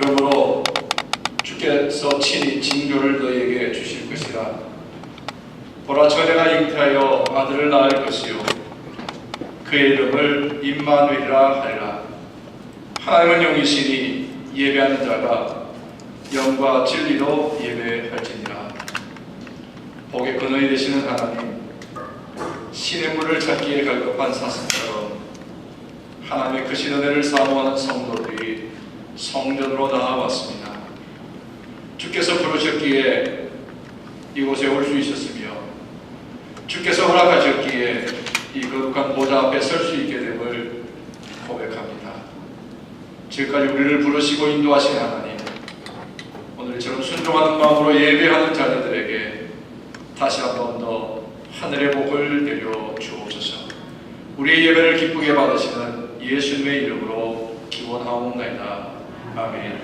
그러므로 주께서 친히 징조를 너희에게 주실 것이라. 보라, 처녀가 잉태하여 아들을 낳을 것이요 그의 이름을 임마누엘이라 하리라. 하나님은 영이시니 예배하는 자가 영과 진리로 예배할지니라. 복의 근원이 되시는 하나님, 신의 물을 찾기에 갈급한 사슴처럼 하나님의 크신 은혜를 사모하는 성도들이 성전으로 나아왔습니다. 주께서 부르셨기에 이곳에 올 수 있었으며 주께서 허락하셨기에 이 거룩한 보좌 앞에 설 수 있게 됨을 고백합니다. 지금까지 우리를 부르시고 인도하신 하나님, 오늘처럼 순종하는 마음으로 예배하는 자녀들에게 다시 한 번 더 하늘의 복을 내려 주옵소서. 우리의 예배를 기쁘게 받으시는 예수님의 이름으로 기원하옵나이다. 아멘.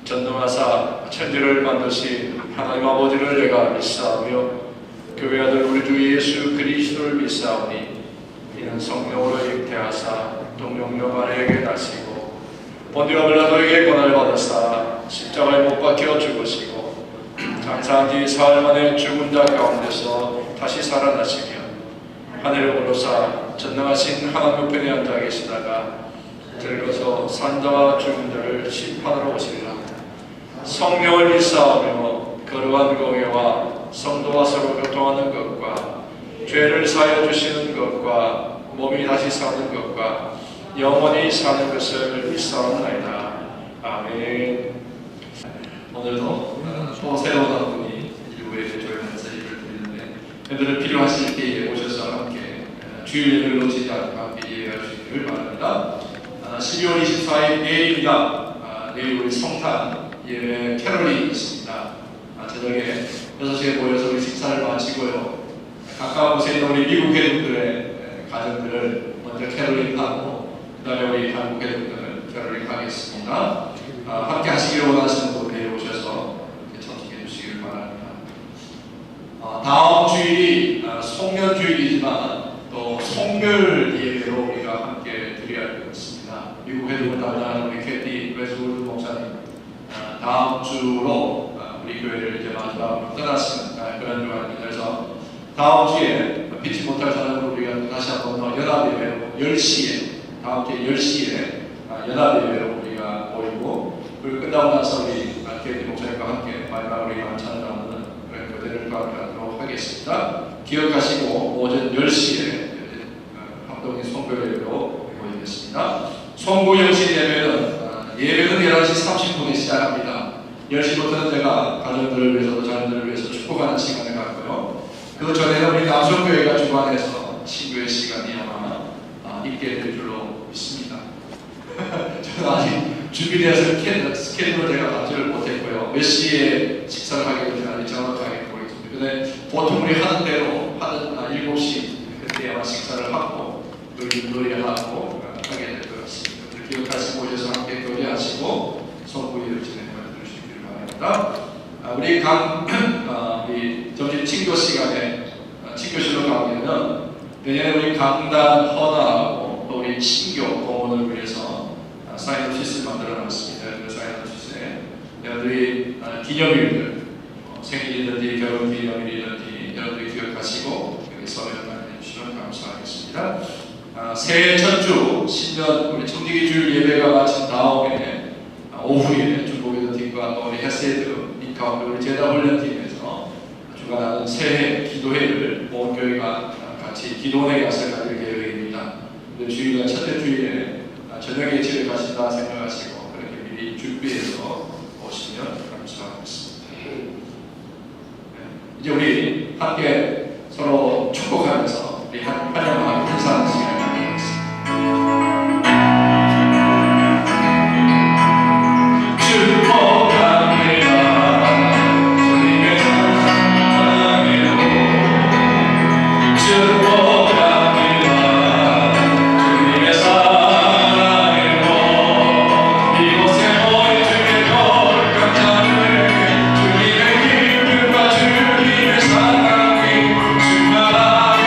전능하사 천지를 만드신 하나님 아버지를 내가 믿사오며 교회 아들 우리 주 예수 그리스도를 믿사오니 이는 성령으로 잉태하사 동정녀 마리아에게 나시고 본디오 빌라도에게 고난을 받으사 십자가에 못 박혀 죽으시고 장사한 뒤 사흘 만에 죽은 자 가운데서 다시 살아나시며 하늘에 오르사 전능하신 하나님 우편에 앉아 계시다가 들어서 산자와 죽은 자를 심판하러 오시리라. 성령을 믿사오며 거룩한 교회와 성도와 서로 교통하는 것과 죄를 사하여 주시는 것과 몸이 다시 사는 것과 영원히 사는 것을 믿사옵나이다. 아멘. 오늘도 또 새로운 한 분이 일부에 조용해서 예배를 드리는데 여러분들 필요하실 때에 오셔서 함께 주일 예배를 놓치지 않고 함께 예배할 수 있기를 바랍니다. 12월 24일 내일입니다. 내일 우리 성탄 예배 캐롤이 있습니다. 저녁에 6시에 모여서 우리 식사를 마치고요. 가까운 곳에 있는 우리 미국 회중들의 가정들을 먼저 캐롤링하고 그 다음에 우리 한국 회중들을 캐롤링하겠습니다. 함께 하시기를 원하시는 분들이 오셔서 참석해 주시길 바랍니다. 다음 주일이 송년주일이지만 또 송별 예배로 우리가 함께 드려야 할 것 같습니다. 미국 회중을 담당하는 우리 캐티 웨스우드 목사님 다음 주로 우리 교회를 이제 마지막으로 떠나시는 그런 주간입니다. 그래서 다음 주에 피치 못할 사람으로 우리가 다시 한번 연합 예배로 10시에 다음 주에 10시에 연합 예배로 우리가 모이고 그리고 끝나고 나서 우리 캐티 목사님과 함께 마지막으로 우리가 찬양하는 그런 교대를 가도록 하겠습니다. 기억하시고 오전 10시에 합동의 송별 예배로 모이겠습니다. 송구 영신 예배는 11시 30분에 시작합니다. 10시부터는 제가 가정들을 위해서도 자녀들을 위해서 축복하는 시간을 갖고요. 그 전에는 우리 남성교회가 주관해서 친구의 시간이 아마 있게 될 줄로 믿습니다. 저는 아직 준비되어서 스케줄을 제가 받지를 못했고요. 몇 시에 식사를 하게 될지 아직 정확하게 모르겠습니다. 근데 보통 우리 하는 대로 하는 7시 그때 아마 식사를 하고 노래하고 하게 될 것 같습니다. 기억하시고 오셔서 함께 교제하시고 성구일을 진행하여 주시기를 바랍니다. 우리 우리 점심 친교 시간에 친교실로 가면은 내년에 우리 강단 헌화하고 또 우리 친교 공헌을 위해서 사인오시스 만들어놨습니다. 그 사인오시스에 여러분들이 기념일들 생일이든지 결혼 기념일이든지 여러분들이 기억하시고 여기 서명을 해주시면 감사하겠습니다. 새해 첫 주 신년 우리 청지기 주일 예배가 마친 다음에 오후에 중국에서 팀과 또 우리 헤세드 인카 우리 제자 훈련팀에서 주관하는 새해 기도회를 온 교회가 같이 기도회 가서 가질 계획입니다. 주일날 첫째 주일에 저녁에 집에 가신다 생각하시고 그렇게 미리 준비해서 오시면 감사하겠습니다. 이제 우리 함께 서로 축복하면서 우리 환영과 인사하는 시간을 갖겠습니다. 주님의 사랑이 충만하게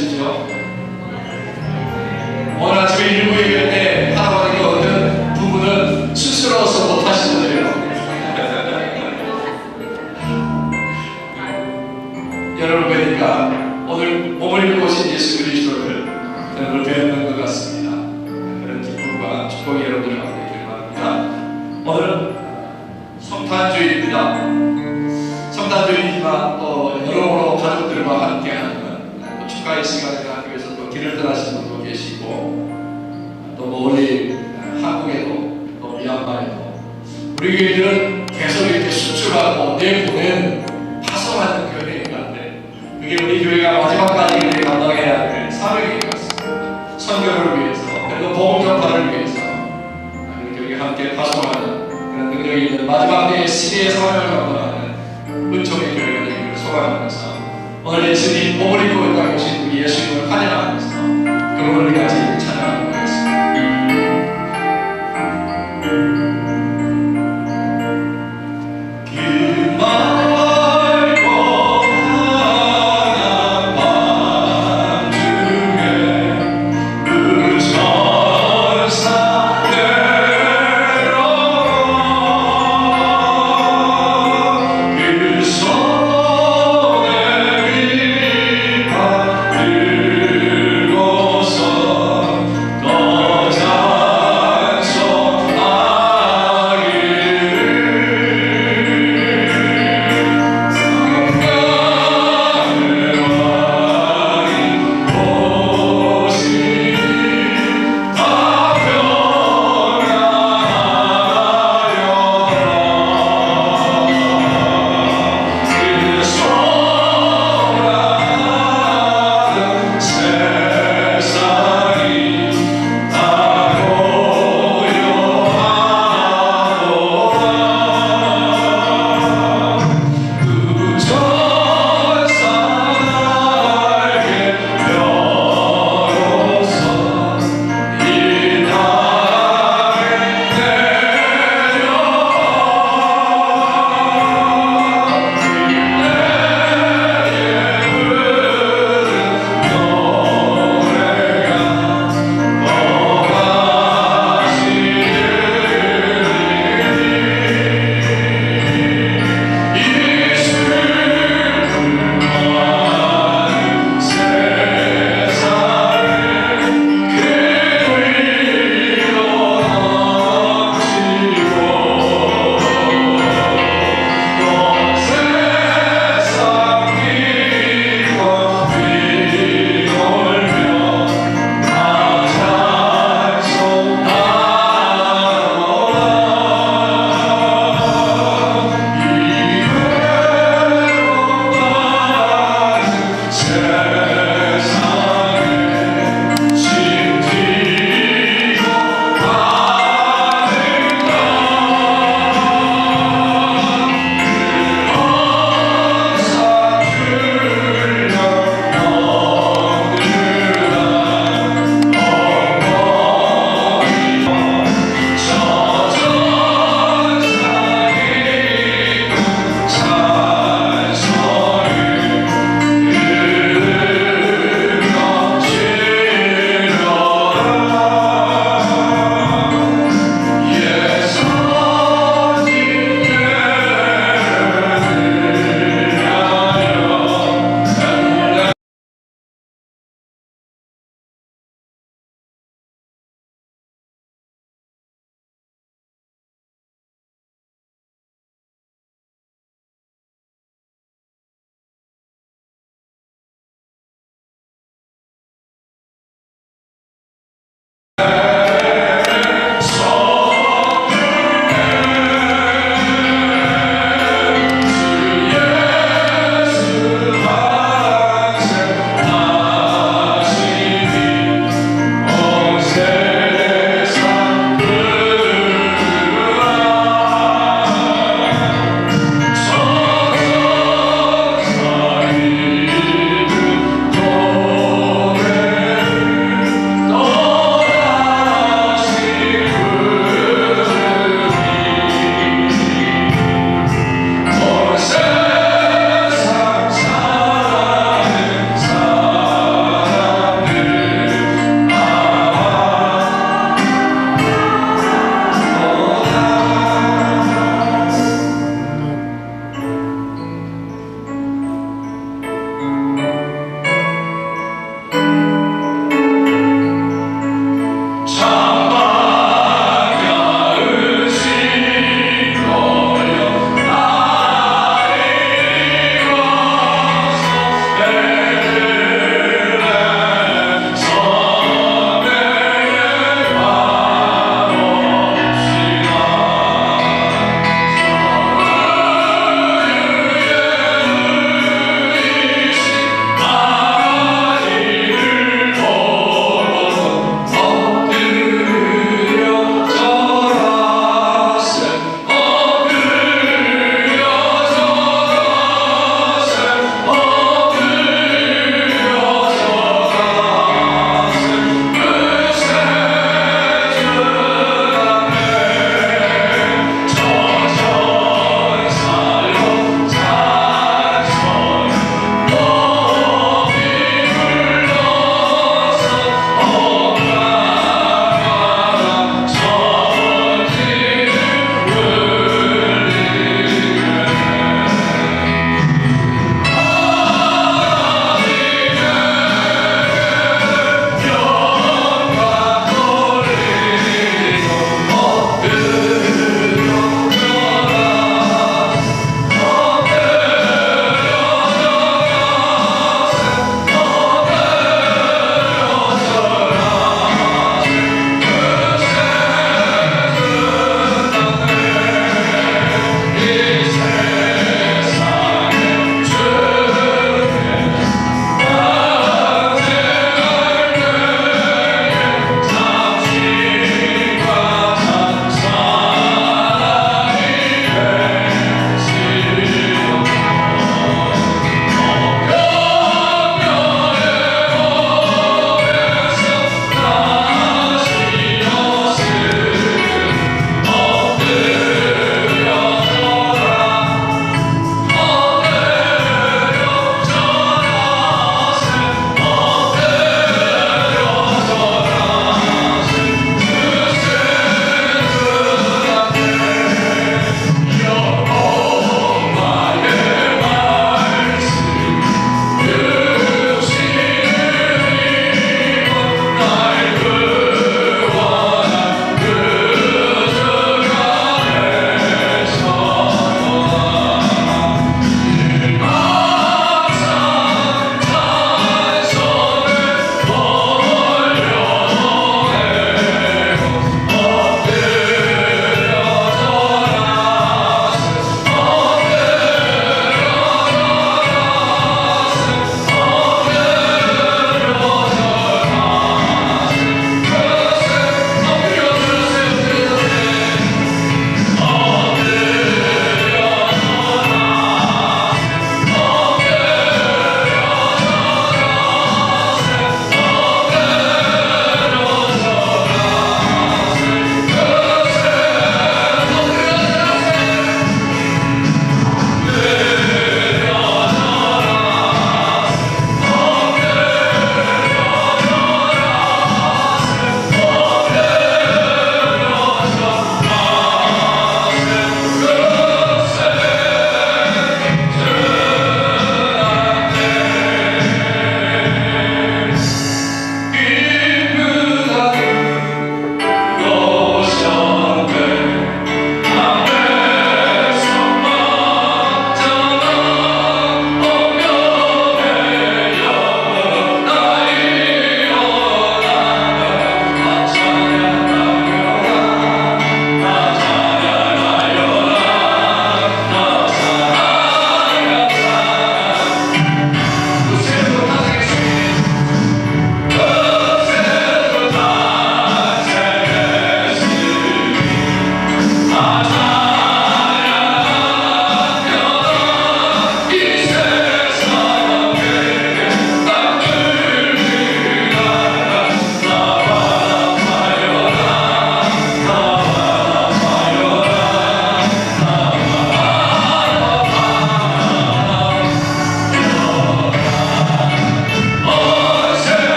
하십시오. 오늘 아침에 일부 예배 때 하나님께 어떤 부분은 스스로서 못하시더래요. 여러분 뵈니까 오늘 몸을 입고 오신 예수 그리스도를 여러분 뵙는 것 같습니다. 그런 기쁨과 축복이 여러분들 가운데 있길 바랍니다. 오늘은 성탄주일입니다. 성탄주일이지만 또 여러모로 가족들과 함께하는 축하의 시간을 하기 위해서 또 길을 떠나신 분도 계시고 또 멀리 한국에도 또 미얀마에도 우리 교회들은 계속 이렇게 수출하고 내보내는 파송하는 교회인데 그게 우리 교회가 마지막까지 감당해야 될 사명인 것 같습니다. 선교를 위해서 그리고 복음 전파를 위해서 우리 교회가 함께 파송하는 그런 능력이 있는 마지막 때의 시대의 사명을 감당하는 은총의 교회가 되기를 소감하면서 오늘 예수님 몸을 입고 이 땅에 오신 우리 예수님을 환영하면서 그분을 우리 같이 찬양하도록 하겠습니다. 그 마음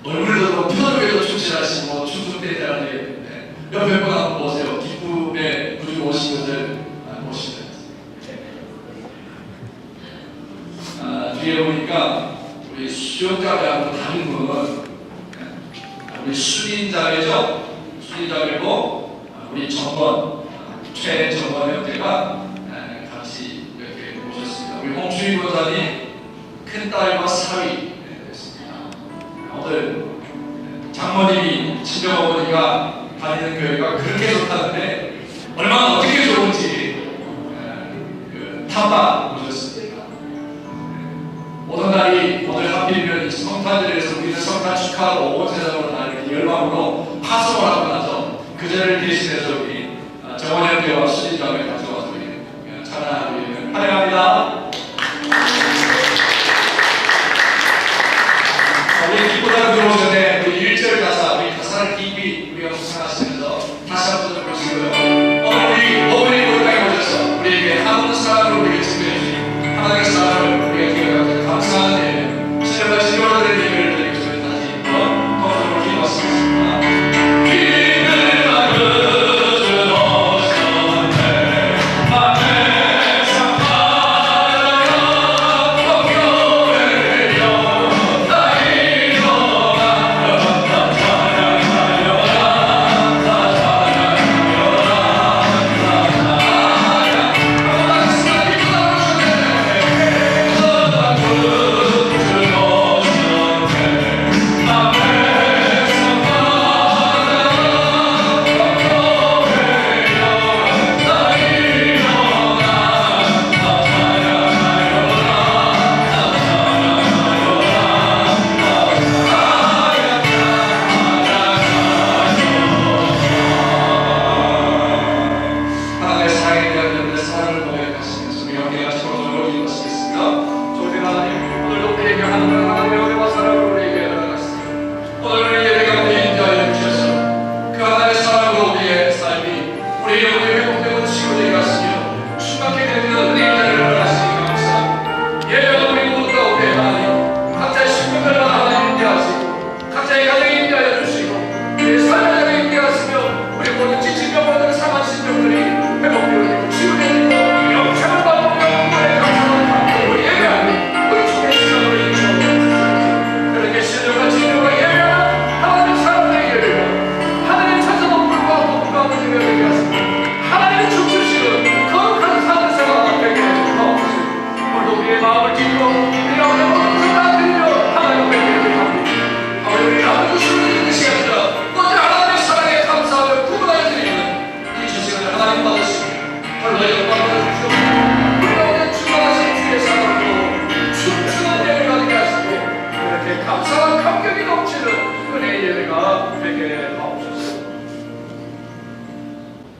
얼굴도 표정에도 충실하시고 충성되다는 얘기인데 옆에 분 한번 보세요. 기쁨에 부주오신 것을 보시면 뒤에 보니까 우리 수용자매하고 다른 분은 우리 수린자매죠. 수린자매고 우리 정원 최정원 형제가 같이 이렇게 오셨습니다. 우리 홍수희 권사님 큰딸과 사위 됐습니다. 오늘 장모님이 친정어머니가 다니는 교회가 그렇게 좋다는데 얼마나 어떻게 좋은지 탐방 오셨습니다. 오는 날이 오늘 하필이면 성탄절에서 우리는 성탄 축하하러 온 세상으로 다 이렇게 열망으로 파송을 하고 나서 그 자리를 대신해서 우리 정원 형제와 수진자매 가져와서 우리 찬양하고 있는 환영합니다. 우리 기쁘다고 들어오셨네. 우리 1절 가사, 우리 가사를 깊이 우리가 묵상하시면서 다시 한번 보시고요. 오늘 우리 어머니 골당에 오셔서 우리에게 한 사랑으로 우리에게 증거해 주신 하나님의 사랑을 우리가 기억하고 감사하는 신령과 신령한 예배를 드리고 저희 다시 한번 거듭으로 기도하시겠습니다.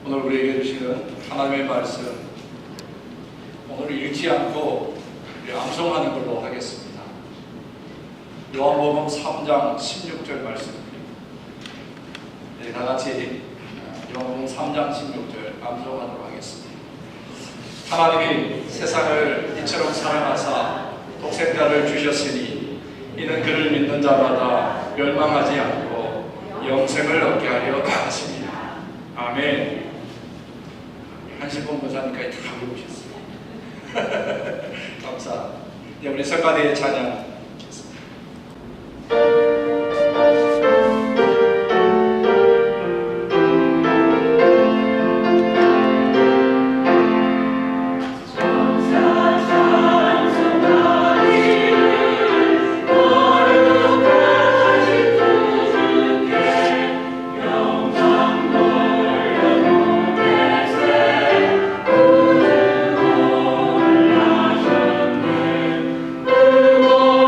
오늘 우리에게 주시는 하나님의 말씀, 오늘 읽지 않고 암송하는 걸로 하겠습니다. 요한복음 3장 16절 말씀입니다. 네, 다 같이 요한복음 3장 16절 암송하도록 하겠습니다. 하나님이 세상을 이처럼 사랑하사 독생자를 주셨으니 이는 그를 믿는 자마다 멸망하지 않고 영생을 얻게 하려 하십니다. 아멘. 한신봉 권사님까지 다 배우셨어요. 감사합니다. 네, 우리 성가대의 찬양 Oh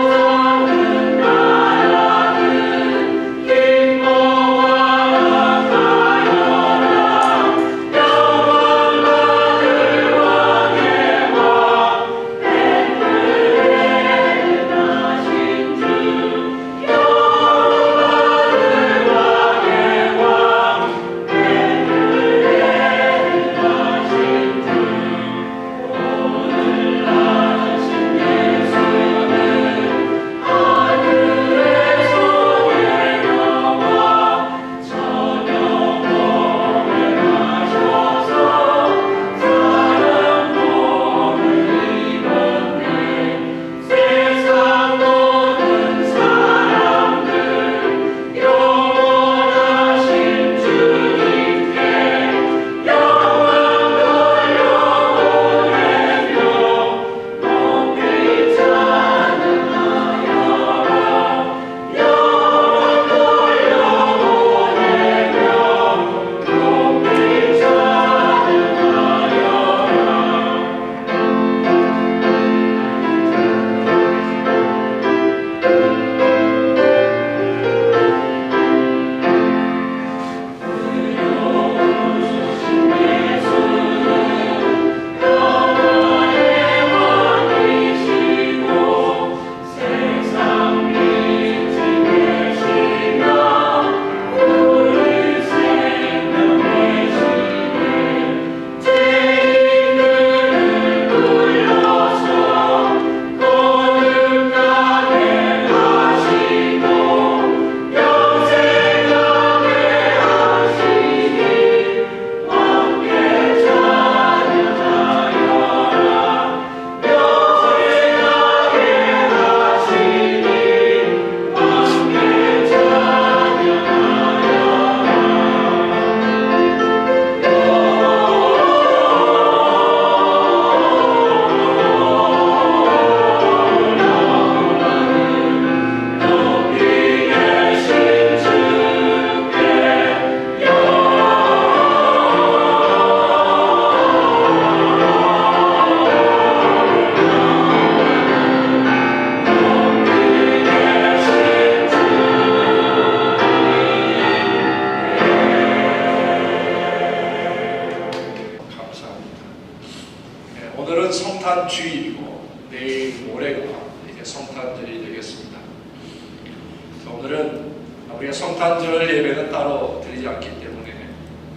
오늘은 우리가 성탄절 예배는 따로 드리지 않기 때문에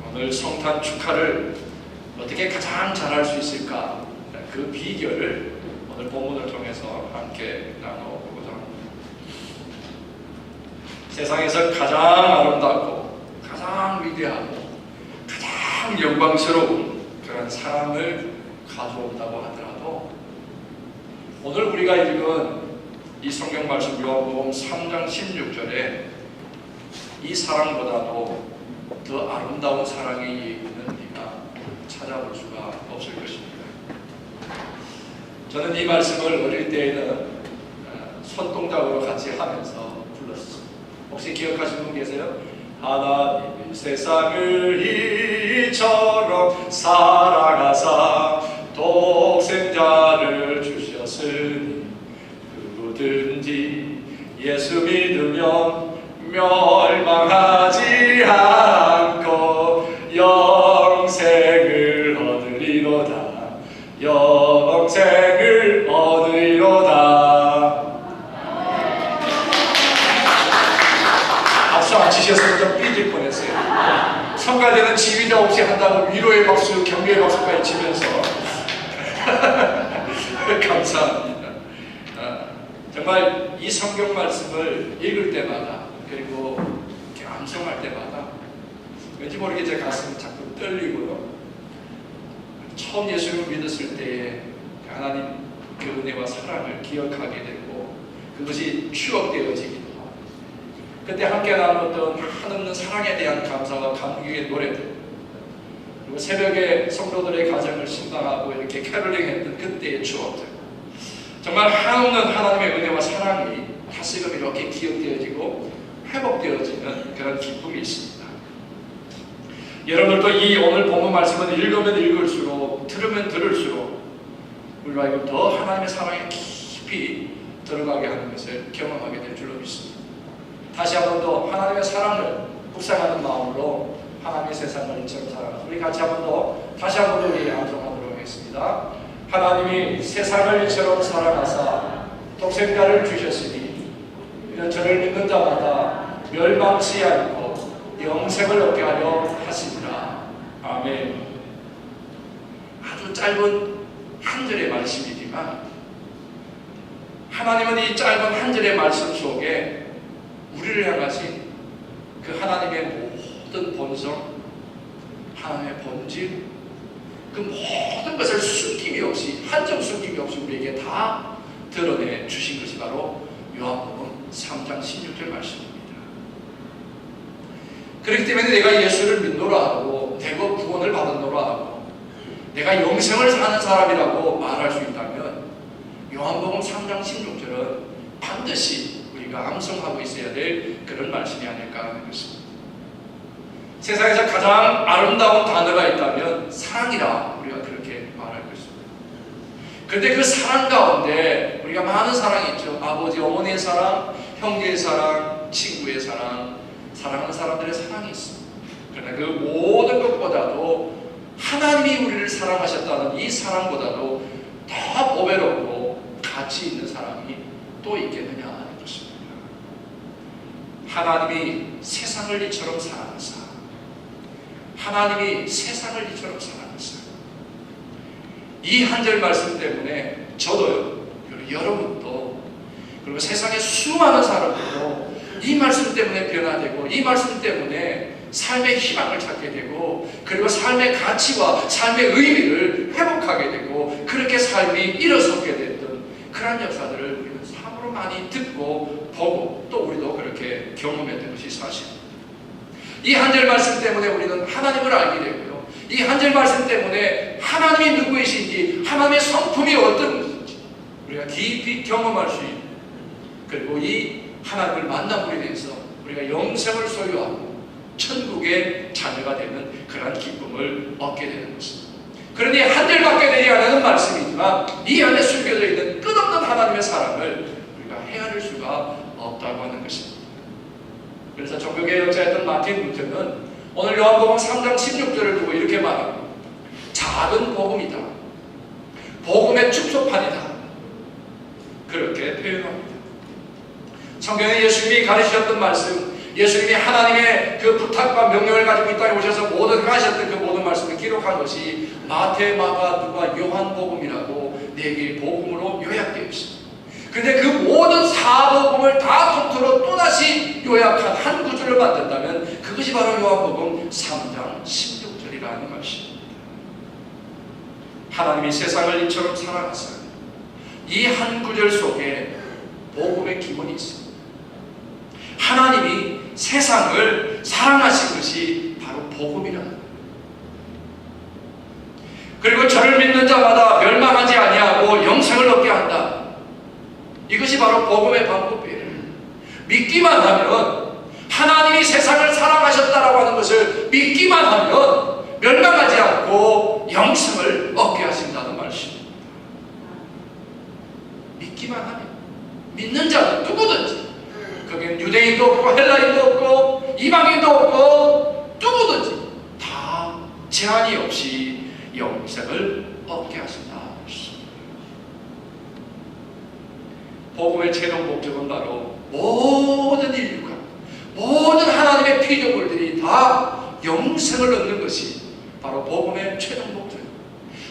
오늘 성탄 축하를 어떻게 가장 잘할 수 있을까, 그 비결을 오늘 본문을 통해서 함께 나눠보고자 합니다. 세상에서 가장 아름답고 가장 위대하고 가장 영광스러운 그런 사랑을 가져온다고 하더라도 오늘 우리가 읽은 이 성경 말씀 요한복음 3장 16절에 이 사랑보다도 더 아름다운 사랑의 얘기는 우리가 찾아볼 수가 없을 것입니다. 저는 이 말씀을 어릴 때에는 손동작으로 같이 하면서 불렀습니다. 혹시 기억하시는 분 계세요? 하나님이 세상을 이처럼 사랑하사 독생자를 주셨으니 누구든지 예수 믿으면 멸망하지 않고 영생을 얻으리로다. 영생을 얻으리로다. 박수 안 치셨으면 좀 삐질 뻔했어요. 성가대는 지휘자 없이 한다고 위로의 박수, 격려의 박수까지 치면서 감사합니다. 정말 이 성경 말씀을 읽을 때마다 그리고 이렇게 암송할 때마다 왠지 모르게 제 가슴이 자꾸 떨리고요. 처음 예수를 믿었을 때에 하나님 그 은혜와 사랑을 기억하게 되고 그것이 추억되어지기도 하고 그때 함께 나눴던 한없는 사랑에 대한 감사와 감격의 노래들 그리고 새벽에 성도들의 가정을 신방하고 이렇게 캐롤링했던 그때의 추억들 정말 한없는 하나님의 은혜와 사랑이 다시금 이렇게 기억되어지고 회복되어지는 그런 기쁨이 있습니다. 여러분들도 이 오늘 본문 말씀은 읽으면 읽을수록 들으면 들을수록 우리가 더 하나님의 사랑에 깊이 들어가게 하는 것을 경험하게 될 줄로 믿습니다. 다시 한 번 더 하나님의 사랑을 묵상하는 마음으로 하나님의 세상을 이처럼 사랑하는 우리 같이 한 번 더 다시 한 번 우리 암송하도록 하겠습니다. 하나님이 세상을 이처럼 사랑하사 독생자를 주셨으니 이는 저를 믿는 자마다 멸망치 않고 영생을 얻게 하려 하시니라. 아멘. 아주 짧은 한 절의 말씀이지만 하나님은 이 짧은 한 절의 말씀 속에 우리를 향하신 그 하나님의 모든 본성, 하나님의 본질, 그 모든 것을 숨김이 없이 한 점 숨김이 없이 우리에게 다 드러내 주신 것이 바로 요한복음 3장 16절 말씀입니다. 그렇기 때문에 내가 예수를 믿노라 하고 내가 구원을 받았노라 하고 내가 영생을 사는 사람이라고 말할 수 있다면 요한복음 3장 16절은 반드시 우리가 암송하고 있어야 될 그런 말씀이 아닐까 하는 것입니다. 세상에서 가장 아름다운 단어가 있다면 사랑이라 우리가 그렇게 말할 것입니다. 그런데 그 사랑 가운데 우리가 많은 사랑이 있죠. 아버지, 어머니의 사랑, 형제의 사랑, 친구의 사랑, 사랑하는 사람들의 사랑이 있습니다. 그러나 그 모든 것보다도 하나님이 우리를 사랑하셨다는 이 사랑보다도 더 보배롭고 가치 있는 사랑이 또 있겠느냐 하는 것입니다. 하나님이 세상을 이처럼 사랑하사 하나님이 세상을 이처럼 사랑하사 이 한 절 말씀 때문에 저도요 그리고 여러분도 그리고 세상의 수많은 사람들도 이 말씀 때문에 변화되고 이 말씀 때문에 삶의 희망을 찾게 되고 그리고 삶의 가치와 삶의 의미를 회복하게 되고 그렇게 삶이 일어서게 됐던 그런 역사들을 우리는 참으로 많이 듣고 보고 또 우리도 그렇게 경험했던 것이 사실입니다. 이 한 절 말씀 때문에 우리는 하나님을 알게 되고요. 이 한 절 말씀 때문에 하나님이 누구이신지 하나님의 성품이 어떤 것인지 우리가 깊이 경험할 수 있는 그리고 이 하나님을 만남으로 인해서 우리가 영생을 소유하고 천국의 자녀가 되는 그러한 기쁨을 얻게 되는 것입니다. 그러니 한 절밖에 되지 않는 말씀이지만 이 안에 숨겨져 있는 끝없는 하나님의 사랑을 우리가 헤아릴 수가 없다고 하는 것입니다. 그래서 종교계 역사였던 마틴 루터는 오늘 요한복음 3장 16절을 두고 이렇게 말합니다. 작은 복음이다. 복음의 축소판이다. 그렇게 표현합니다. 성경에 예수님이 가르치셨던 말씀, 예수님이 하나님의 그 부탁과 명령을 가지고 이 땅에 오셔서 모든 하셨던 그 모든 말씀을 기록한 것이 마태, 마가, 누가, 요한복음이라고 4개의 복음으로 요약되어 있습니다. 근데 그 모든 사복음을 다 통틀어 또다시 요약한 한 구절을 만든다면 그것이 바로 요한복음 3장 16절이라는 것입니다. 하나님이 세상을 이처럼 사랑하사 이 한 구절 속에 복음의 기본이 있습니다. 하나님이 세상을 사랑하신 것이 바로 복음이라는 거예요. 그리고 저를 믿는 자마다 멸망하지 아니하고 영생을 얻게 한다. 이것이 바로 복음의 방법이에요. 믿기만 하면, 하나님이 세상을 사랑하셨다라고 하는 것을 믿기만 하면 멸망하지 않고 영생을 얻게 하신다는 말씀입니다. 믿기만 하면, 믿는 자는 누구든지, 거기엔 유대인도 없고 헬라인도 없고 이방인도 없고 누구든지 다 제한이 없이 영생을 얻게 하신다. 복음의 최종 목적은 바로 모든 인류가, 모든 하나님의 피조물들이 다 영생을 얻는 것이 바로 복음의 최종 목적입니다.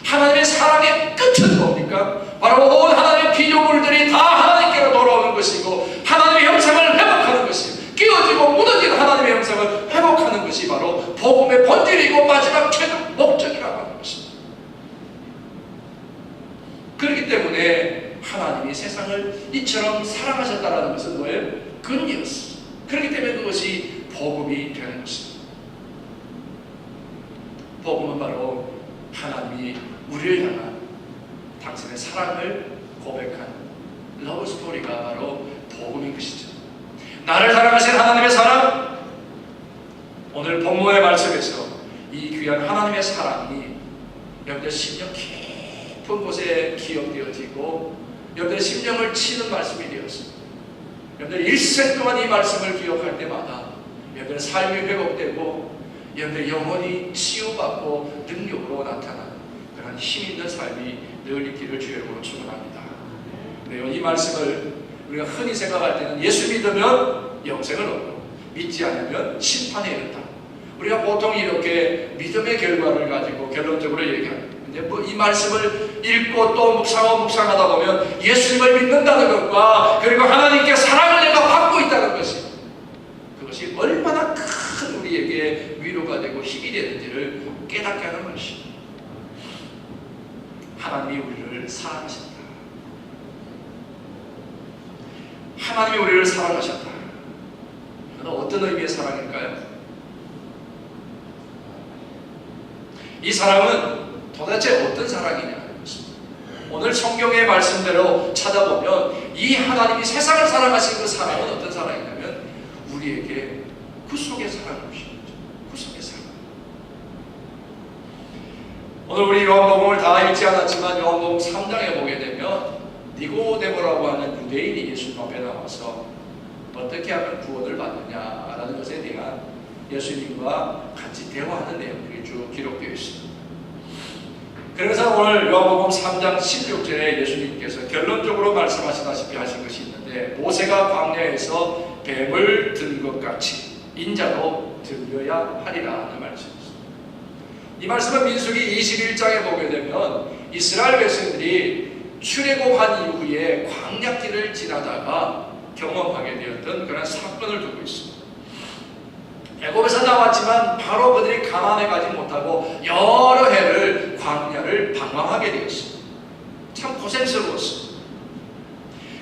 하나님의 사랑의 끝은 뭡니까? 바로 온 하나님의 피조물들이 다 하나님께로 돌아오는 것이고 하나님의 형상을 회복하는 것이고 깨어지고 무너진 하나님의 형상을 회복하는 것이 바로 복음의 본질이고 마지막 최종 목적이라고 하는 것입니다. 그렇기 때문에 하나님이 세상을 이처럼 사랑하셨다는 것은 뭐예요? 근이었어. 그렇기 때문에 그것이 복음이 되는 것입니다. 복음은 바로 하나님이 우리를 향한 당신의 사랑을 고백한 러브 스토리가 바로 복음인 것이죠. 나를 사랑하신 하나님의 사랑, 오늘 본문의 말씀에서 이 귀한 하나님의 사랑이 여러분들 심령 깊은 곳에 기억되어지고 여러분들 심령을 치는 말씀이 되었습니다. 여러분들 일생 동안 이 말씀을 기억할 때마다 여러분들 삶이 회복되고 여러분들 영혼이 치유받고 능력으로 나타나는 그런 힘 있는 삶이 늘 있기를 주의 이름으로 축원합니다. 네, 이 말씀을 우리가 흔히 생각할 때는 예수 믿으면 영생을 얻고 믿지 않으면 심판에 이른다. 우리가 보통 이렇게 믿음의 결과를 가지고 결론적으로 얘기합니다. 근데 이 말씀을 읽고 또 묵상하다 보면 예수님을 믿는다는 것과 그리고 하나님께 사랑을 내가 받고 있다는 것이, 그것이 얼마나 큰 우리에게 위로가 되고 힘이 되는지를 깨닫게 하는 것입니다. 하나님이 우리를 사랑하셨다. 하나님이 우리를 사랑하셨다. 그건 어떤 의미의 사랑일까요? 이 사랑은 도대체 어떤 사랑이냐는 것입니다. 오늘 성경의 말씀대로 찾아보면 이 하나님이 세상을 사랑하신 그 사랑은 어떤 사랑이냐면 우리에게 구속의 사랑을 주신 거죠. 구속의 사랑. 오늘 우리 요한복음을 다 읽지 않았지만 요한복음 3장에 보게 되면 니고데모라고 하는 유대인이 예수님 앞에 나와서 어떻게 하면 구원을 받느냐라는 것에 대한 예수님과 같이 대화하는 내용들이 쭉 기록되어 있습니다. 그래서 오늘 요한복음 3장 16절에 예수님께서 결론적으로 말씀하시다시피 하신 것이 있는데, 모세가 광야에서 뱀을 든 것 같이 인자도 들려야 하리라 하는 말씀입니다. 이 말씀은 민수기 21장에 보게 되면 이스라엘 백성들이 출애굽한 이후에 광야길을 지나다가 경험하게 되었던 그런 사건을 두고 있습니다. 애굽에서 나왔지만 바로 그들이 가나안에 가지 못하고 여러 해를 광야를 방황하게 되었습니다. 참 고생스러웠습니다.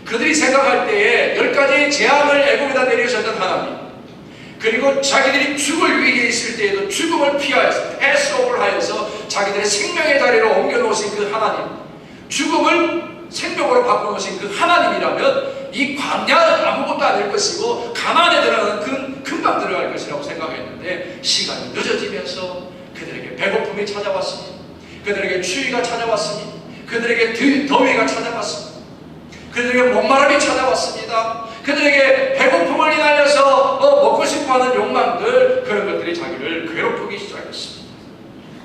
그들이 생각할 때에 10가지의 재앙을 애굽에다 내리셨던 하나님, 그리고 자기들이 죽을 위기에 있을 때에도 죽음을 피하여서 패스오브를 하여서 자기들의 생명의 자리로 옮겨놓으신 그 하나님, 죽음을 생명으로 바꿔놓으신 그 하나님이라면 이 광야는 아무것도 아닐 것이고 가나안에 들어가는 금방 들어갈 것이라고 생각했는데, 시간이 늦어지면서 그들에게 배고픔이 찾아왔습니다. 그들에게 추위가 찾아왔습니다. 그들에게 더위가 찾아왔습니다. 그들에게 목마름이 찾아왔습니다. 그들에게 배고픔을 인하여서 먹고 싶어하는 욕망들, 그런 것들이 자기를 괴롭히기 시작했습니다.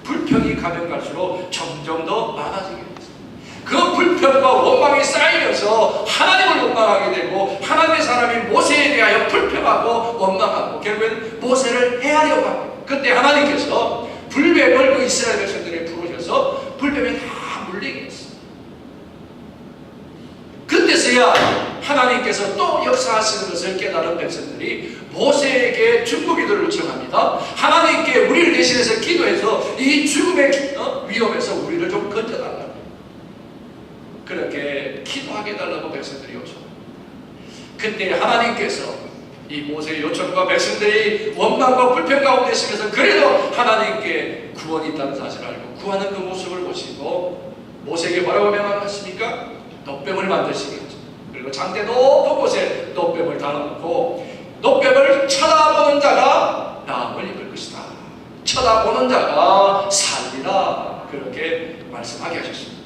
불평이 가면 갈수록 점점 더 많아지게 됐습니다. 그 불평과 원망이 쌓이면서 하나님을 원망하게 되고 하나님의 사람이 모세에 대하여 불평하고 원망하고 결국엔 모세를 해하려고 합니다. 그때 하나님께서 불뱀을 그 이스라엘 백성들에 부르셔서 불뱀에 다 물리게 했어요. 그때서야 하나님께서 또 역사하시는 것을 깨달은 백성들이 모세에게 중보기도를 요청합니다. 하나님께 우리를 대신해서 기도해서 이 죽음의 위험에서 우리를 좀 건져달라고. 그렇게 기도하게 해달라고 백성들이 요청합니다. 그때 하나님께서 이 모세의 요청과 백성들이 원망과 불평 가운데 있으면서 그래도 하나님께 구원이 있다는 사실을 알고 구하는 그 모습을 보시고 모세에게 뭐라고 명령하십니까? 놋뱀을 만드시게 하죠. 그리고 장대 높은 곳에 놋뱀을 달아놓고 놋뱀을 쳐다보는 자가 나음을 입을 것이다. 쳐다보는 자가 살리라. 그렇게 말씀하게 하셨습니다.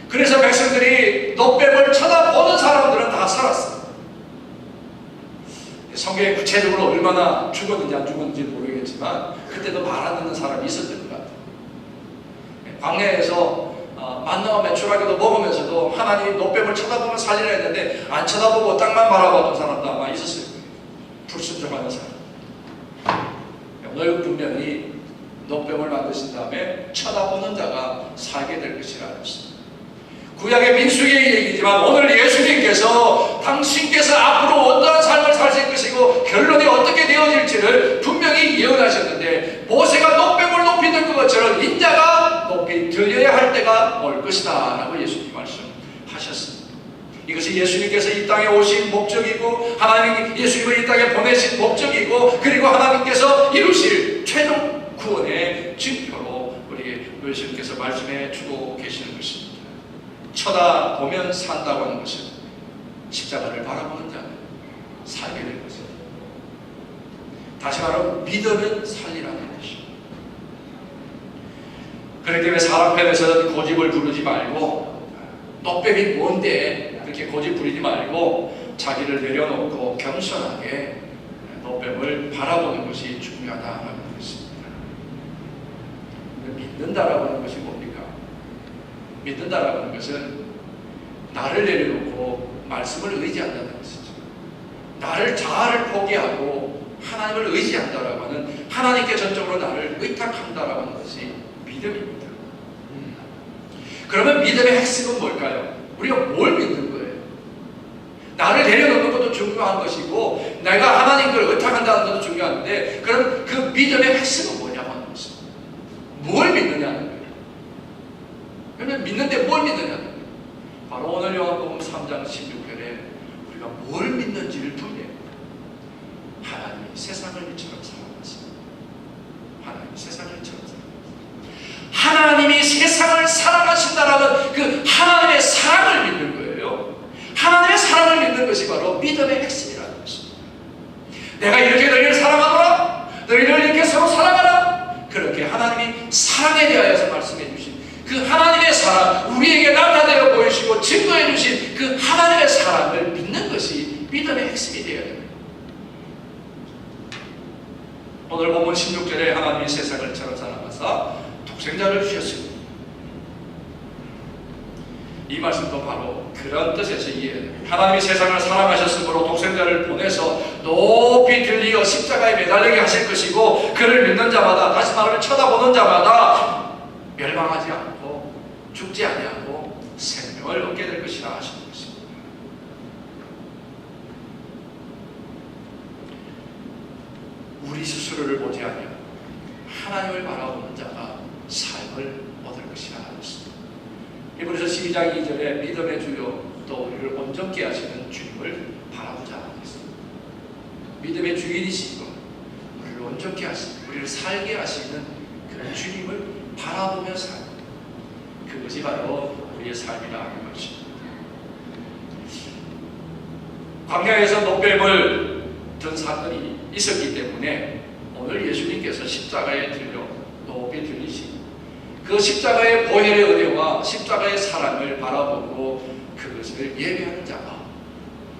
그래서 백성들이 놋뱀을 쳐다보는 사람들은 다 살았어요. 성경에 구체적으로 얼마나 죽었는지 안 죽었는지 모르겠지만 그때도 말 안 듣는 사람이 있었던 것 같아요. 광야에서 만나와 메추라기도 먹으면서도 하나님이 놋뱀을 쳐다보면 살리라 했는데 안 쳐다보고 땅만 바라봤던 사람도 아마 있었을 거예요. 불순종하는 사람. 오늘 분명히 놋뱀을 만드신 다음에 쳐다보는 자가 살게 될 것이라 하셨습니다. 구약의 민수기의 얘기지만 오늘 예수님께서 당신께서 앞으로 어떠한 삶을 사실 것이고 결론이 어떻게 되어질지를 분명히 예언하셨는데 모세가 놋뱀을 높이 든 것처럼 인자가 높이 들려야 할 때가 올 것이다 라고 예수님 말씀하셨습니다. 이것이 예수님께서 이 땅에 오신 목적이고 하나님 예수님을 이 땅에 보내신 목적이고 그리고 하나님께서 이루실 최종 구원의 증표로 우리 예수님께서 말씀해 주고 계시는 것입니다. 쳐다보면 산다고 하는 것은 십자가를 바라보는 자는 살게 될 것입니다. 다시 말하면 믿으면 살리라는 것입니다. 그렇기 때문에 사람 편에서는 고집을 부르지 말고 놋뱀이 뭔데 그렇게 고집 부리지 말고 자기를 내려놓고 겸손하게 놋뱀을 바라보는 것이 중요하다는 것입니다. 믿는다라고 하는 것이 뭡니까? 믿는다라고 하는 것은 나를 내려놓고 말씀을 의지한다는 것이죠. 나를 자아를 포기하고 하나님을 의지한다라고 하는 하나님께 전적으로 나를 의탁한다라고 하는 것이 믿음입니다. 그러면 믿음의 핵심은 뭘까요? 우리가 뭘 믿는 거예요? 나를 내려놓는 것도 중요한 것이고 내가 하나님을 의탁한다는 것도 중요한데 그럼 그 믿음의 핵심은 뭐냐고 하는 것입니다. 뭘 믿느냐는 거예요. 그러면 믿는데 뭘 믿느냐는 거예요. 바로 오늘 요한복음 3장 16절에 우리가 뭘 믿는지를 분명히 하나님이 세상을 이처럼 사랑하십니다. 하나님이 세상을 이처럼 사랑하십니다. 하나님이 세상을 사랑하신다라는 그 하나님의 사랑을 믿는 거예요. 하나님의 사랑을 믿는 것이 바로 믿음의 핵심이라는 것입니다. 내가 이렇게 너희를 사랑하노라, 너희를 이렇게 서로 사랑하라. 그렇게 하나님이 사랑에 대하여서 말씀해 주신 그 하나님의 사랑, 우리에게 나타내어 보이시고 증거해 주신 그 하나님의 사랑을 믿는 것이 믿음의 핵심이 되어야 됩니다. 오늘 본문 16절에 하나님이 세상을 처럼 사랑하사 독생자를 주셨습니다. 이 말씀도 바로 그런 뜻에서 이해됩니다. 하나님이 세상을 사랑하셨으므로 독생자를 보내서 높이 들리어 십자가에 매달리게 하실 것이고 그를 믿는 자마다, 다시 말하면 쳐다보는 자마다 멸망하지 않고 죽지 아니하고 생명을 얻게 될 것이라 하시는 것입니다. 우리 스스로를 보지 아니하고 하나님을 바라보는 자가 삶을 얻을 것이라 하셨습니다. 이번에서 12장 2절에 믿음의 주요 또 우리를 온전케 하시는 주님을 바라보자 하겠습니다. 믿음의 주인이시고 우리를 온전케 하시는, 우리를 살게 하시는 그 주님을 바라보며 살고 그것이 바로 우리의 삶이라 하는 것입니다. 광야에서 놋뱀을 든 사건이 있었기 때문에 오늘 예수님께서 십자가에 들려 높이 들리시고 그 십자가의 보혈의 은혜와 십자가의 사랑을 바라보고 그것을 예배하는 자가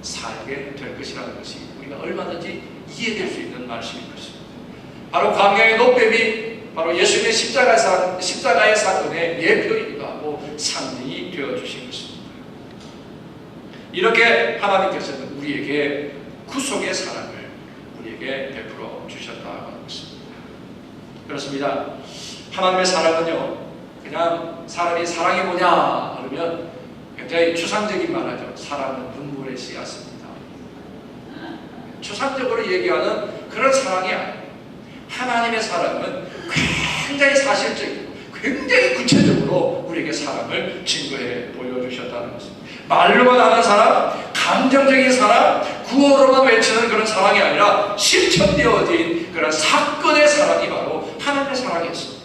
살게 될 것이라는 것이 우리가 얼마든지 이해될 수 있는 말씀인 것입니다. 바로 광야의 놋뱀이 바로 예수님의 십자가의 사건의 예표이기도 하고 표현하고 상징이 되어주신 것입니다. 이렇게 하나님께서는 우리에게 구속의 사랑을 우리에게 베풀어 주셨다고 하는 것입니다. 그렇습니다. 하나님의 사랑은요, 그냥 사람이 사랑이 뭐냐 그러면 굉장히 추상적인 말하죠. 사랑은 눈물의 씨앗입니다. 추상적으로 얘기하는 그런 사랑이 아니에요. 하나님의 사랑은 굉장히 사실적이고 굉장히 구체적으로 우리에게 사랑을 증거해 보여주셨다는 것입니다. 말로만 하는 사랑, 감정적인 사랑, 구호로만 외치는 그런 사랑이 아니라 실천되어진 그런 사건의 사랑이 바로 하나님의 사랑이었습니다.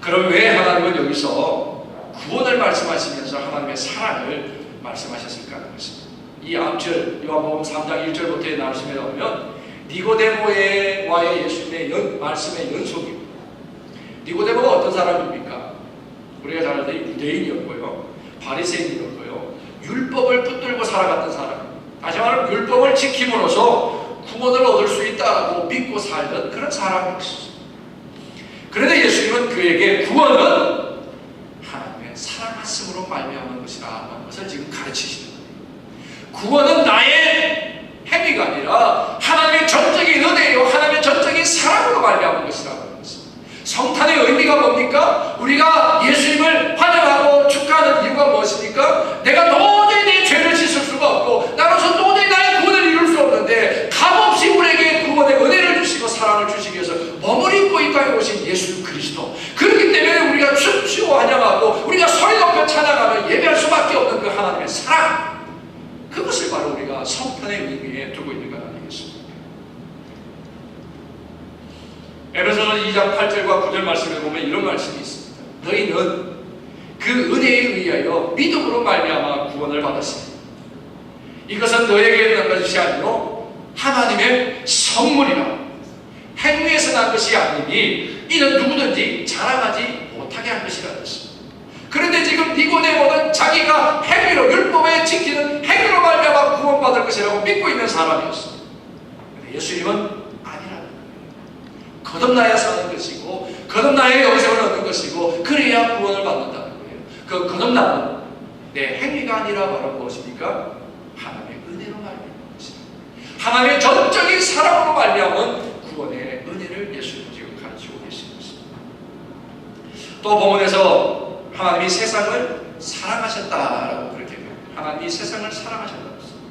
그럼 왜 하나님은 여기서 구원을 말씀하시면서 하나님의 사랑을 말씀하셨을까 하는 것입니다. 이 앞절 요한복음 3장 1절부터 나오시면 보면 니고데모와의 예수님의 말씀의 연속입니다. 니고데모가 어떤 사람입니까? 우리가 잘 알던 유대인이었고요, 바리새인이었고요, 율법을 붙들고 살아갔던 사람, 다시 말하면 율법을 지킴으로써 구원을 얻을 수 있다고 믿고 살던 그런 사람이었습니다. 그런데 예수님은 그에게 구원은 하나님의 사랑하심으로 말미암은 것이라는 것을 지금 가르치시는 거예요. 구원은 나의 행위가 아니라 하나님의 전적인 은혜요, 하나님의 전적인 사랑으로 말미암은 것이라고 하는 것입니다. 성탄의 의미가 뭡니까? 우리가 예수님을 환영하고 축하하는 이유가 무엇입니까? 내가 도저히 내 죄를 씻을 수가 없고 나로서 도저히 나의 구원을 이룰 수 없는데 값없이 우리에게 구원의 은혜를 주시고 사랑을 주시기 위해서 몸을 입고 이 땅에 오신 예수 그리스도, 그렇기 때문에 우리가 춤추고 환영하고 우리가 소리 높여 찬양하며 예배할 수밖에 없는 그 하나님의 사랑, 그것을 바로 우리가 성탄의 의미에 두고 있는 것 아니겠습니까? 에베소서 2장 8절과 9절 말씀에 보면 이런 말씀이 있습니다. 너희는 그 은혜에 의하여 믿음으로 말미암아 구원을 받았습니다. 이것은 너에게 난 것이 아니요 하나님의 선물이라. 행위에서 난 것이 아니니 이는 누구든지 자랑하지 못하게 한 것이라는 것입니다. 그런데 지금 니고데모는 자기가 행위로, 율법에 지키는 행위로 말미암아 구원받을 것이라고 믿고 있는 사람이었습니다. 그런데 예수님은 아니라는 거예요. 거듭나야 사는 것이고 거듭나야 영생을 얻는 것이고 그래야 구원을 받는다는 거예요. 그 거듭남은 내 행위가 아니라 바로 무엇입니까? 하나님의 은혜로 말미암은 것입니다. 하나님의 전적인 사랑으로 말미암은 구원의 은혜를 예수님은 지금 가르치고 계신 것입니다. 또 본문에서 하나님이 세상을 사랑하셨다라고 그렇게 해요. 하나님이 세상을 사랑하셨다고 했습니다.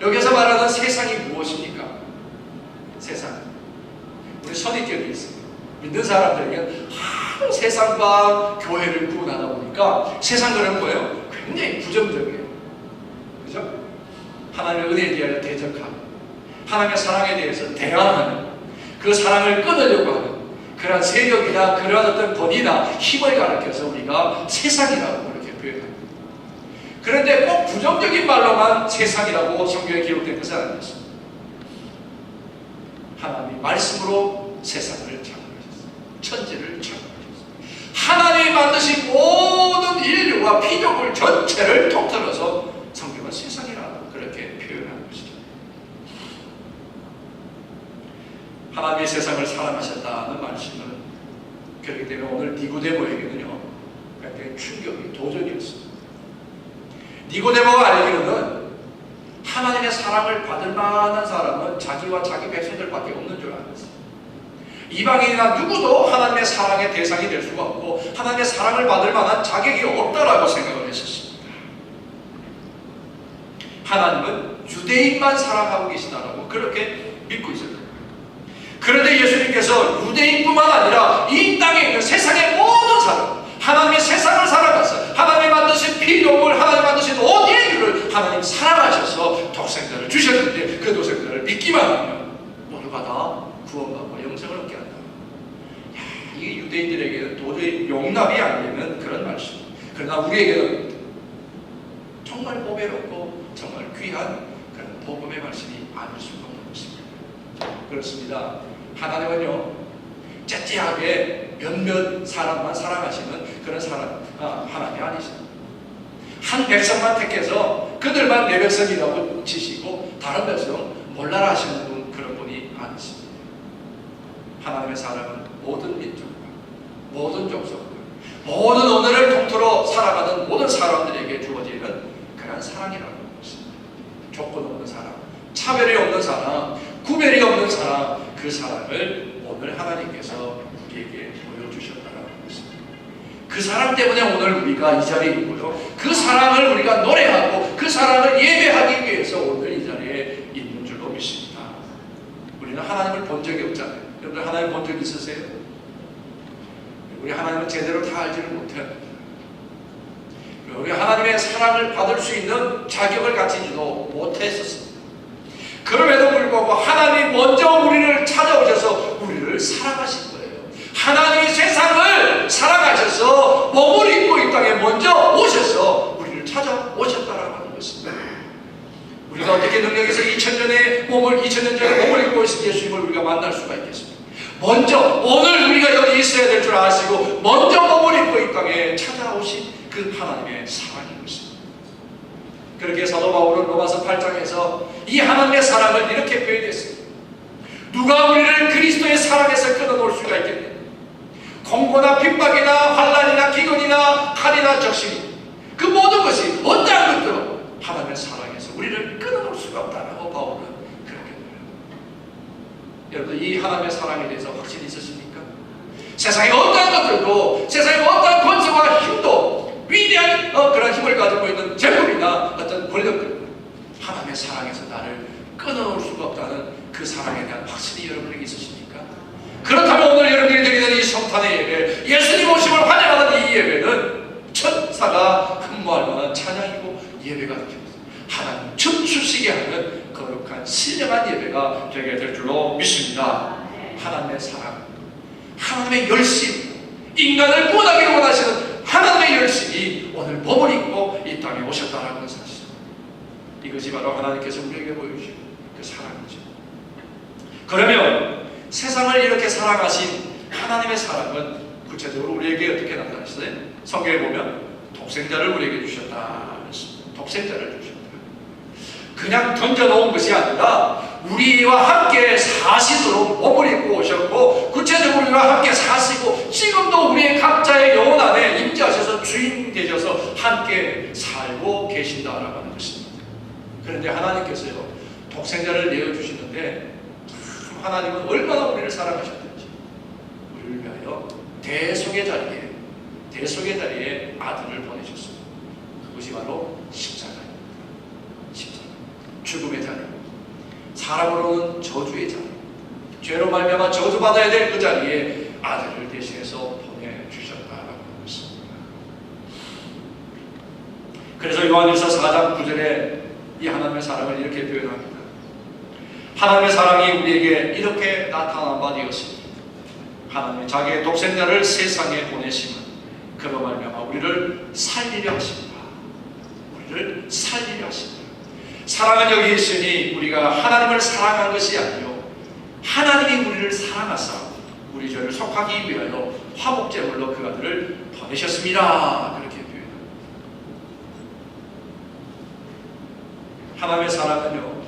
여기서 말하는 세상이 무엇입니까? 세상. 우리 선입견이 있습니다. 믿는 사람들에게는 세상과 교회를 구분하다 보니까 세상 그런 거예요. 굉장히 부정적이에요. 그죠? 하나님의 은혜에 대하여 대적하는, 하나님의 사랑에 대해서 대항하는, 그 사랑을 끊으려고 하는 그러한 세력이나 그러한 어떤 권위나 힘을 가리켜서 우리가 세상이라고 그렇게 표현합니다. 그런데 꼭 부정적인 말로만 세상이라고 성경에 기록된 것은 아니었습니다. 하나님이 말씀으로 세상을 창조하셨습니다. 천지를 창조하셨습니다. 하나님이 만드신 모든 인류와 피조물 전체를 통틀어서 성경은 세상이라고 그렇게 표현하는 것이죠. 하나님이 세상을 사랑하셨다는 말씀은 그렇기 때문에 오늘 니고데모에게는요 굉장히 충격이 도전이었습니다. 니고데모가 알기로는 하나님의 사랑을 받을 만한 사람은 자기와 자기 백성들밖에 없는 줄 알았어요. 이방인이나 누구도 하나님의 사랑의 대상이 될 수가 없고 하나님의 사랑을 받을 만한 자격이 없다라고 생각을 했었습니다. 하나님은 유대인만 사랑하고 계시다라고 그렇게 믿고 있었어요. 그런데 예수님께서 유대인뿐만 아니라 이 땅에 있는 세상의 모든 사람, 하나님의 세상을 사랑하셔서 하나님이 만드신 피조물, 하나님이 만드신 온 인류를 하나님 사랑하셔서 독생자를 주셨는데 그 독생자를 믿기만 하면 모두가 다 구원받고 영생을 얻게 한다. 이게 유대인들에게는 도저히 용납이 안 되는 그런 말씀. 그러나 우리에게는 정말 보배롭고 정말 귀한 그런 복음의 말씀이 아닐 수가 없는 것입니다. 그렇습니다. 하나님은요 째째하게 몇몇 사람만 사랑하시는 그런 사람 하나님이 아니십니다. 한 백성만 택해서 그들만 내 백성이라고 지시고 다른 백성 몰라라 하시는 분, 그런 분이 아니십니다. 하나님의 사랑은 모든 민족과 모든 족속과 모든 언어를 통틀어 살아가는 모든 사람들에게 주어지는 그런 사랑이라는 것입니다. 조건 없는 사랑, 차별이 없는 사랑, 구별이 없는 사랑, 그 사랑을 오늘 하나님께서 우리에게 보여주셨다는 것입니다. 그 사랑 때문에 오늘 우리가 이 자리에 있고요, 그 사랑을 우리가 노래하고 그 사랑을 예배하기 위해서 오늘 이 자리에 있는 줄로 믿습니다. 우리는 하나님을 본 적이 없잖아요. 여러분들 하나님 본 적 있으세요? 우리 하나님은 제대로 다 알지를 못해요. 우리 하나님의 사랑을 받을 수 있는 자격을 가지지도 못했었습니다. 그럼에도 불구하고 하나님이 먼저 우리를 찾아오셔서 우리를 사랑하신 거예요. 하나님이 세상을 사랑하셔서 몸을 입고 이 땅에 먼저 오셔서 우리를 찾아오셨다라고 하는 것입니다. 우리가 어떻게 능력에서 2000년 전에 몸을 입고 있은 예수님을 우리가 만날 수가 있겠습니까? 먼저 오늘 우리가 여기 있어야 될 줄 아시고 먼저 몸을 입고 이 땅에 찾아오신 그 하나님의 사랑인 것입니다. 그렇게 사도 바울은 로마서 8장에서 이 하나님의 사랑을 이렇게 표현했습니다. 누가 우리를 그리스도의 사랑에서 끊어놓을 수가 있겠느냐? 공고나 핍박이나 환난이나 기근이나 칼이나 적신이, 그 모든 것이 어떠한 것들로 하나님의 사랑에서 우리를 끊어놓을 수가 없다라고 바울은 그렇게 말합니다. 여러분, 이 하나님의 사랑에 대해서 확신이 있으십니까? 세상의 어떠한 것들도, 세상의 어떠한 권세와 힘도, 위대한 그런 힘을 가지고 있는 제국이나 어떤 권력들, 하나님의 사랑에서 나를 끊어놓을 수가 없다는 그 사랑에 대한 확신이 여러분에게 있으십니까? 그렇다면 오늘 여러분들이 드리는 이 성탄의 예배, 예수님 오심을 환영하는 이 예배는 천사가 흠모할 만한 찬양이고 예배가 되겠습니다. 하나님 춤추시게 하는 거룩한 신령한 예배가 되게 될 줄로 믿습니다. 하나님의 사랑, 하나님의 열심, 인간을 구원하기를 원하시는 하나님의 열심이 오늘 몸을 입고 이 땅에 오셨다는 사실, 이것이 바로 하나님께서 우리에게 보여주신 그 사랑이죠. 그러면 세상을 이렇게 사랑하신 하나님의 사랑은 구체적으로 우리에게 어떻게 나타나셨어요? 성경에 보면 독생자를 우리에게 주셨다. 독생자를 주셨다. 그냥 던져놓은 것이 아니라 우리와 함께 사시도록 몸을 입고 오셨고, 구체적으로 우리와 함께 사시고 지금도 우리의 각자의 영혼 안에 임재하셔서 주인 되셔서 함께 살고 계신다라고 하는 것입니다. 그런데 하나님께서요, 독생자를 내어주시는데 하나님은 얼마나 우리를 사랑하셨는지, 우리를 위하여 대속의 자리에 아들을 보내셨습니다. 그것이 바로 십자가입니다. 십자가, 죽음의 자리, 사람으로는 저주의 자리, 죄로 말미암아 저주받아야 될 그 자리에 아들을 대신해서 보내주셨다라고 하는 것입니다. 그래서 요한일서 4장 9절에 이 하나님의 사랑을 이렇게 표현합니다. 하나님의 사랑이 우리에게 이렇게 나타난 바 되었습니다. 하나님이 자기의 독생자를 세상에 보내심은 그로 말미암아 우리를 살리려 하십니다. 우리를 살리려 하십니다. 사랑은 여기 있으니 우리가 하나님을 사랑한 것이 아니요 하나님이 우리를 사랑하사 우리 죄를 속하기 위하여 화목제물로 그 아들을 보내셨습니다. 그렇게 표현합니다. 하나님의 사랑은요,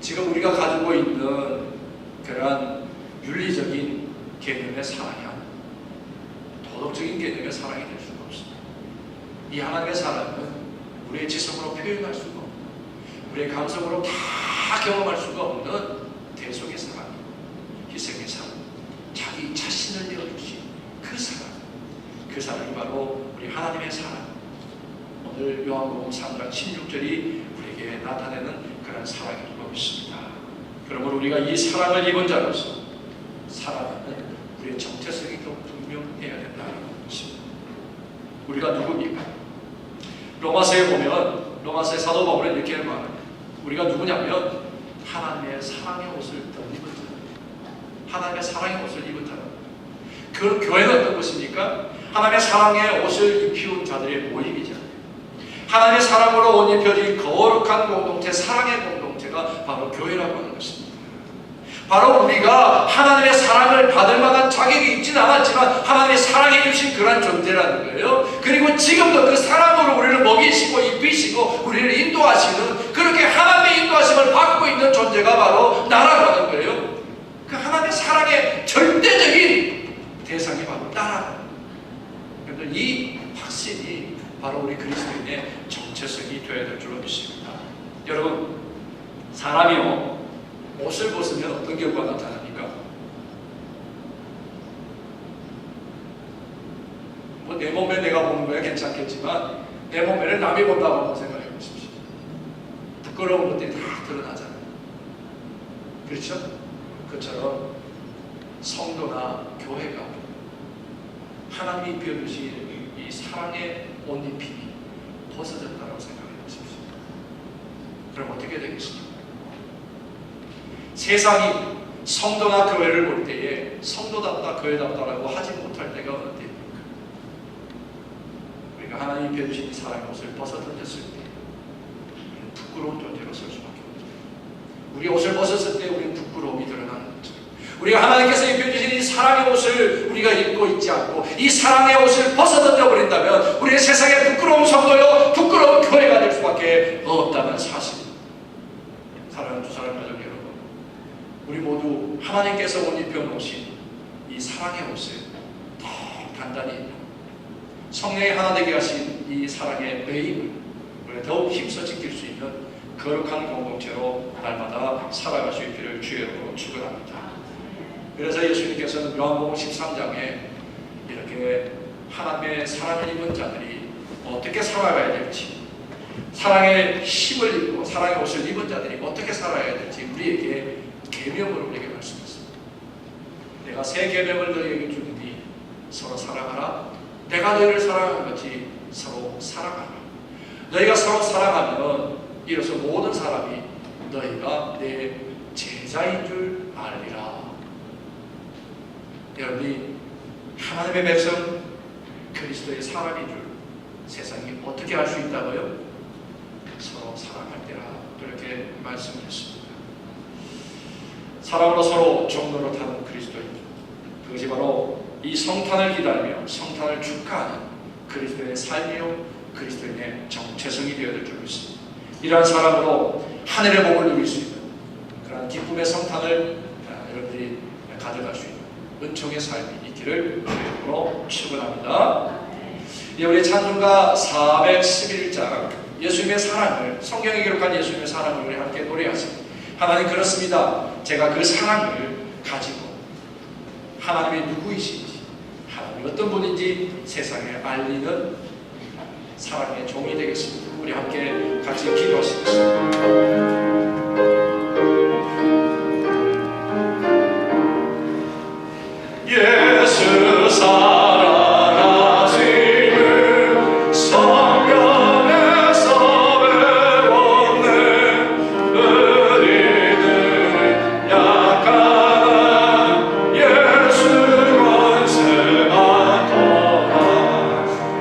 지금 우리가 가지고 있는 그러한 윤리적인 개념의 사랑이 아니라 도덕적인 개념의 사랑이 될 수가 없습니다. 이 하나님의 사랑은 우리의 지성으로 표현할 수가 없는, 우리의 감성으로 다 경험할 수가 없는 대속의 사랑, 희생의 사랑, 자기 자신을 내어주신 그 사랑, 그 사랑이 바로 우리 하나님의 사랑. 오늘 요한복음 3장 16절이 우리에게 나타내는 그런 사랑이 되고 있습니다. 그러므로 우리가 이 사랑을 입은 자로서 살아가는 우리의 정체성이 더 분명해야 된다는 것입니다. 우리가 누굽니까? 로마서에 보면, 로마서의 사도 바울은 이렇게 말합니다. 우리가 누구냐면 하나님의 사랑의 옷을 입은 자, 하나님의 사랑의 옷을 입은 자다. 그 교회는 어떤 것입니까? 하나님의 사랑의 옷을 입히운 자들의 모임이죠. 하나님의 사랑으로 옷 입혀진 거룩한 공동체, 사랑의 공동체가 바로 교회라고 하는 것입니다. 바로 우리가 하나님의 사랑을 받을 만한 자격이 있지는 않았지만 하나님의 사랑해 주신 그런 존재라는 거예요. 그리고 지금도 그 사랑으로 우리를 먹이시고 입히시고 우리를 인도하시는, 그렇게 하나님의 인도하심을 받고 있는 존재가 바로 나라고 하는 거예요. 그 하나님의 사랑의 절대적인 바로 우리 그리스도인의 정체성이 되어야 될 줄로 믿습니다. 여러분, 사람이요 옷을 벗으면 어떤 결과가 나타납니까? 뭐 내 몸에 내가 보는 거야 괜찮겠지만 내 몸에를 남이 본다고 한번 생각해 보십시오. 부끄러운 것들이 다 드러나잖아요. 그렇죠? 그처럼 성도나 교회가 하나님이 입혀주신 이 사랑의 옷 입힘이 벗어졌다고 생각해 보십시오. 그럼 어떻게 되겠습니까? 세상이 성도나 교회를 볼 때에 성도답다 교회답다라고 하지 못할 때가 어느 때입니까? 우리가 하나님이 입혀주신 이 사랑의 옷을 벗어 던졌을 때 우리는 부끄러운 존재로 설 수밖에 없죠. 우리 옷을 벗었을 때 우리는 부끄러움이 드러나는 거죠. 우리가 하나님께서 입혀주신 이 사랑의 옷을 우리가 입고 있지 않고 이 사랑의 옷을 벗어 던져버린다면 우리는 세상에 부끄러운 성도요 부끄러운 교회가 될 수밖에 없다는 사실. 사랑하는 두 사람 가족 여러분, 우리 모두 하나님께서 옷 입혀놓으신 이 사랑의 옷을 더 단단히 성령의 하나 되게 하신 이 사랑의 매임을 우리가 더욱 힘써 지킬 수 있는 거룩한 공동체로 날마다 살아갈 수 있기를 주여로 축원합니다. 그래서 예수님께서는 요한복음 13장에 이렇게 하나님의 사랑을 입은 자들이 어떻게 살아가야 될지, 사랑의 힘을 입고 사랑의 옷을 입은 자들이 어떻게 살아야 될지 우리에게 계명을 우리에게 말씀했습니다. 내가 새 계명을 너희에게 주노니 서로 사랑하라. 내가 너희를 사랑한 것이 서로 사랑하라. 너희가 서로 사랑하면 이로써 모든 사람이 너희가 내 제자인 줄 알리라. 여러분이 하나님의 백성 그리스도의 사람인 줄 세상이 어떻게 알 수 있다고요? 서로 사랑할 때라 그렇게 말씀했습니다. 사랑으로 서로 종로로 타는 그리스도인, 그것이 바로 이 성탄을 기다리며 성탄을 축하하는 그리스도의 삶이요 그리스도인의 정체성이 되어야 될 줄 믿습니다. 이러한 사람으로 하늘의 복을 누릴 수 있는 그러한 기쁨의 성탄을 여러분들이 가져갈 수 있는 은총의 삶이 있기를 주님으로 축원합니다. 우리 찬송가 411장 예수님의 사랑을, 성경에 기록한 예수님의 사랑을 우리 함께 노래하시고, 하나님 그렇습니다. 제가 그 사랑을 가지고 하나님이 누구이신지, 하나님이 어떤 분인지 세상에 알리는 사랑의 종이 되겠습니다. 우리 함께 같이 기도하시겠습니다. 예수 사랑하시는 성경에서 배웠네. 우리는 약한 예수 권세하더라.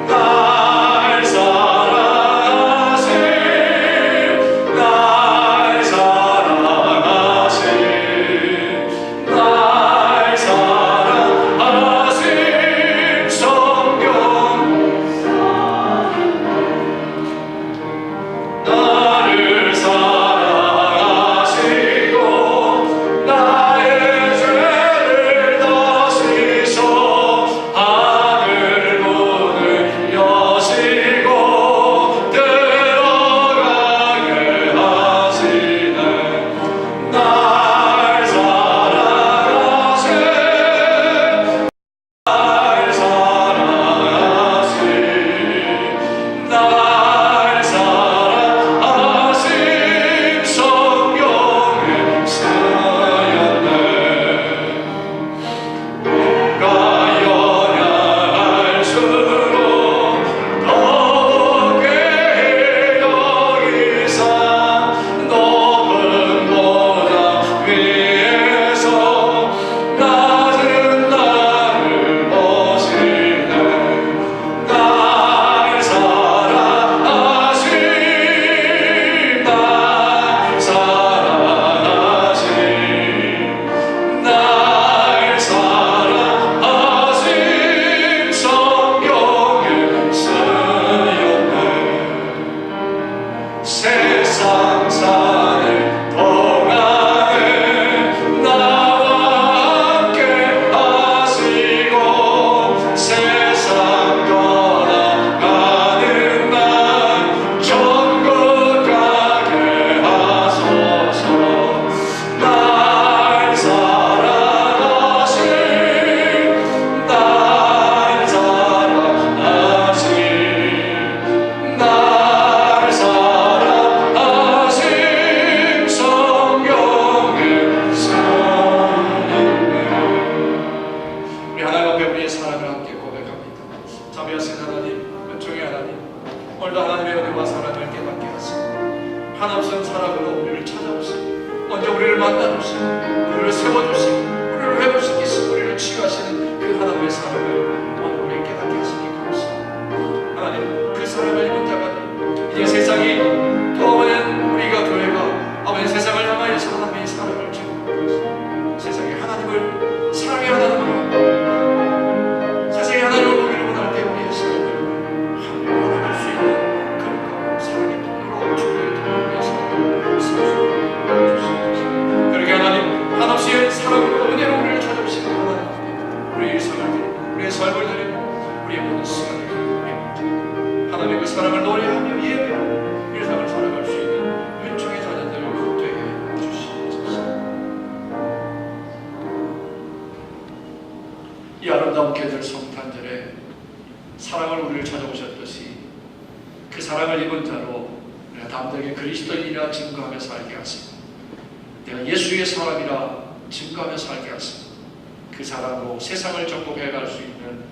날 사랑하신 날 사랑하신 날 사랑하신 성경 나를 사랑하시고 나의 죄를 다 씻어 하늘 문을 여시고 들어가게 하시네. 날 사랑하신 날 사랑하신 날 사랑하신 성경에 쓰였네. 누가 연약할수록 더욱게 여기사 높은 보좌 위에서 낮은 나를 보시네. 날 사랑하신 날 사랑하신 날 사랑하신 성경에 쓰였네. 세상 사는 동안에 나와 함께 하시고 세상 떠나가는 한없은 사랑으로 우리를 찾아오시고 먼저 우리를 만나주시고 우리를 세워주시고 우리를 회복시키시고 우리를 치유하시는 그 하나님의 사랑을 오늘 우리에게 깨닫게 하시니 감사합니다. 하나님, 그 사랑을 입은 자가 이제 세상이 또 우리가 교회가 아버지 세상을 향하여서 하나님의 사랑을 지고 세상에 하나님을 사랑의 하나님을 세상에 하나님을 보기를 원할 때 우리의 삶을 하나갈 수 있는 그런 사랑의 통로로 주님의 통로로 해서 그렇게 하나님 한없이 사랑으로 은혜로 우리를 찾아오시는 하나님, 우리의 일상을 드리고 우리의 삶을 드리고 우리의 모든 시간을 드리고 하나님의 그 사랑을 노래하며 예배하며 일상을 살아갈 수 있는 윤중의 자녀들 되게 주시옵소서. 이 아름다운 계절 성탄절에 사랑을 우리를 찾아오셨듯이 그 사랑을 입은 자로 우리가 담대하게 그리스도인이라 증거하며 살게 하시고 내가 예수의 사람이라 증거하며 살게 하시고 그 사랑으로 세상을 정복해 갈 수 있는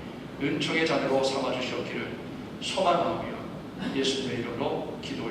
은총의 자녀로 삼아주셨기를 소망하며 예수님의 이름으로 기도